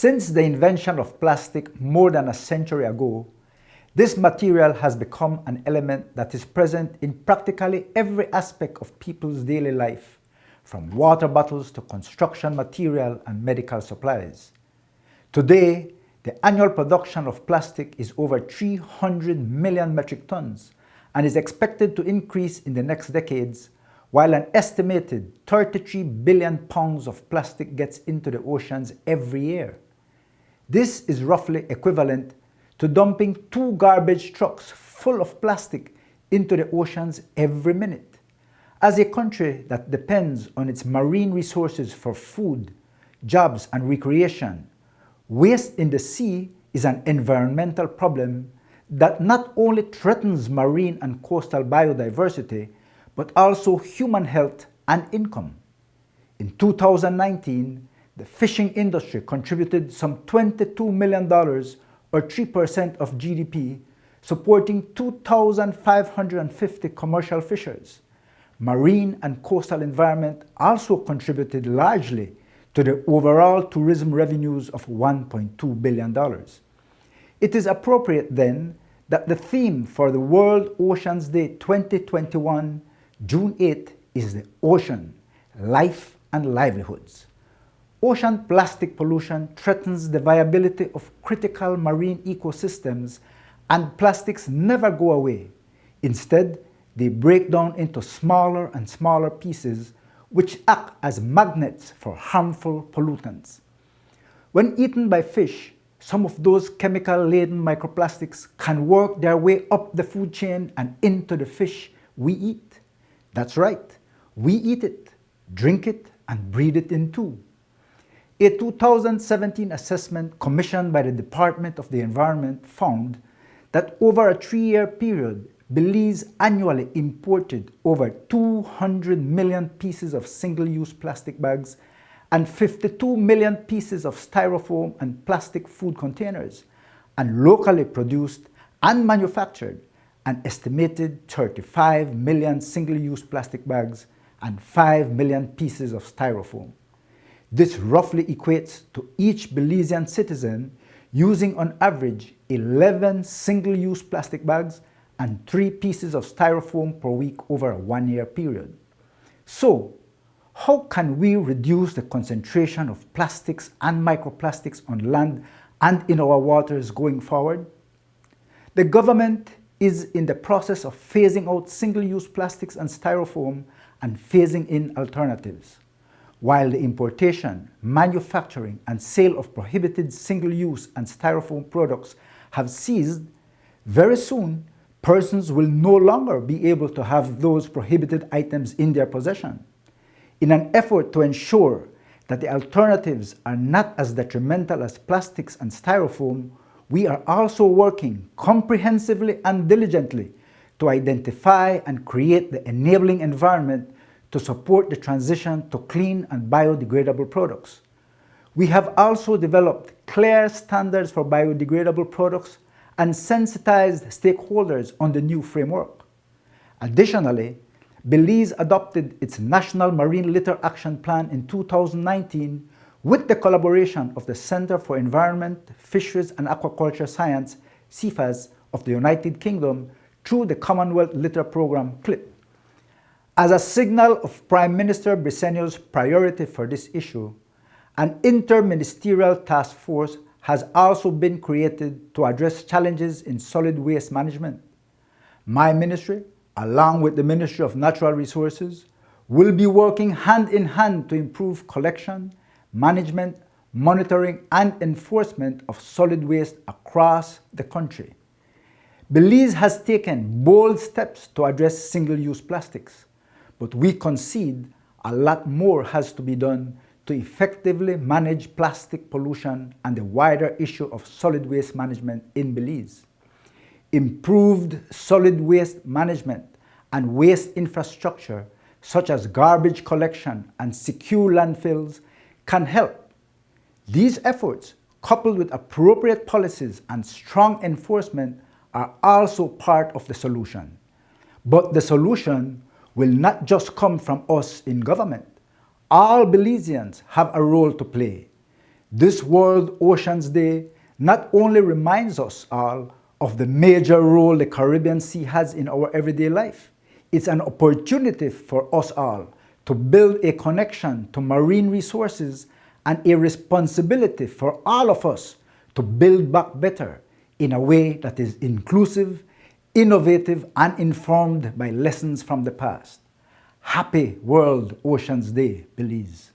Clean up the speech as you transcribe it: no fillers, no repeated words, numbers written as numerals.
Since the invention of plastic more than a century ago, this material has become an element that is present in practically every aspect of people's daily life, from water bottles to construction material and medical supplies. Today, the annual production of plastic is over 300 million metric tons and is expected to increase in the next decades, while an estimated 33 billion pounds of plastic gets into the oceans every year. This is roughly equivalent to dumping 2 garbage trucks full of plastic into the oceans every minute. As a country that depends on its marine resources for food, jobs, and recreation, waste in the sea is an environmental problem that not only threatens marine and coastal biodiversity, but also human health and income. In 2019, the fishing industry contributed some $22 million, or 3% of GDP, supporting 2,550 commercial fishers. Marine and coastal environment also contributed largely to the overall tourism revenues of $1.2 billion. It is appropriate then that the theme for the World Oceans Day 2021, June 8, is the ocean, life and livelihoods. Ocean plastic pollution threatens the viability of critical marine ecosystems, and plastics never go away. Instead, they break down into smaller and smaller pieces, which act as magnets for harmful pollutants. When eaten by fish, some of those chemical-laden microplastics can work their way up the food chain and into the fish we eat. That's right, we eat it, drink it, and breathe it in too. A 2017 assessment commissioned by the Department of the Environment found that over a 3-year period, Belize annually imported over 200 million pieces of single-use plastic bags and 52 million pieces of styrofoam and plastic food containers, and locally produced and manufactured an estimated 35 million single-use plastic bags and 5 million pieces of styrofoam. This roughly equates to each Belizean citizen using on average 11 single-use plastic bags and 3 pieces of styrofoam per week over a 1-year period. So, how can we reduce the concentration of plastics and microplastics on land and in our waters going forward? The government is in the process of phasing out single-use plastics and styrofoam and phasing in alternatives. While the importation, manufacturing, and sale of prohibited single-use and styrofoam products have ceased, very soon persons will no longer be able to have those prohibited items in their possession. In an effort to ensure that the alternatives are not as detrimental as plastics and styrofoam, we are also working comprehensively and diligently to identify and create the enabling environment to support the transition to clean and biodegradable products. We have also developed clear standards for biodegradable products and sensitized stakeholders on the new framework. Additionally, Belize adopted its National Marine Litter Action Plan in 2019 with the collaboration of the Center for Environment, Fisheries and Aquaculture Science, CFAS, of the United Kingdom through the Commonwealth Litter Programme, CLIP. As a signal of Prime Minister Briceño's priority for this issue, an interministerial task force has also been created to address challenges in solid waste management. My ministry, along with the Ministry of Natural Resources, will be working hand in hand to improve collection, management, monitoring, and enforcement of solid waste across the country. Belize has taken bold steps to address single-use plastics, but we concede a lot more has to be done to effectively manage plastic pollution and the wider issue of solid waste management in Belize. Improved solid waste management and waste infrastructure, such as garbage collection and secure landfills, can help. These efforts, coupled with appropriate policies and strong enforcement, are also part of the solution. But the solution will not just come from us in government. All Belizeans have a role to play. This World Oceans Day not only reminds us all of the major role the Caribbean Sea has in our everyday life, it's an opportunity for us all to build a connection to marine resources and a responsibility for all of us to build back better in a way that is inclusive, innovative, and informed by lessons from the past. Happy World Oceans Day, Belize.